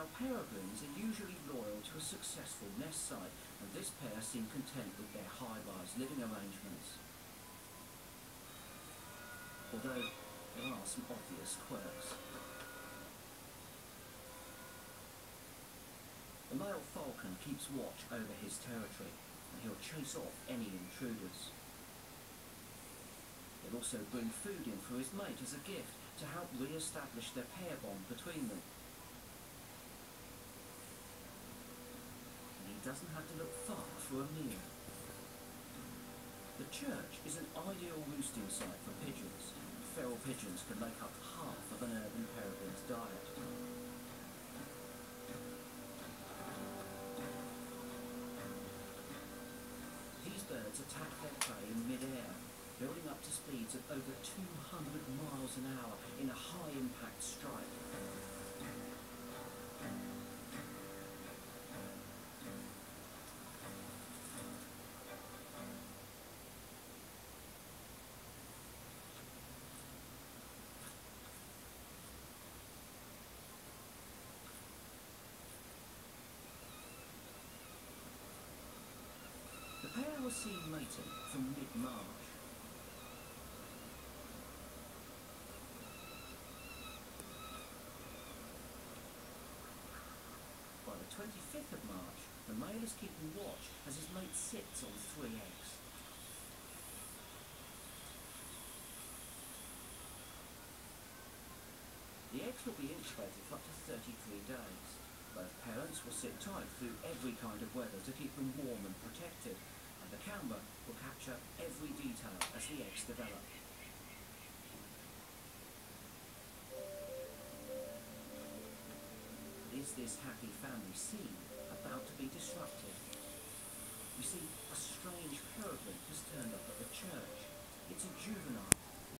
Now, peregrines are usually loyal to a successful nest site, and this pair seem content with their high-rise living arrangements. Although there are some obvious quirks. The male falcon keeps watch over his territory, and he'll chase off any intruders. He'll also bring food in for his mate as a gift to help re-establish their pair bond between them. And he doesn't have to look far for a meal. The church is an ideal roosting site for pigeons. Feral pigeons can make up half of an urban peregrine's diet. These birds attack their prey in mid-air, building up to speeds of over 200 miles an hour in a high-impact strike. The pair was seen mating from mid-March. By the 25th of March, the male is keeping watch as his mate sits on 3 eggs. The eggs will be incubated for up to 33 days. Both parents will sit tight through every kind of weather to keep them warm and protected, and the camera will capture every detail as the eggs develop. Is this happy family scene about to be disrupted? You see, a strange peregrine has turned up at the church. It's a juvenile,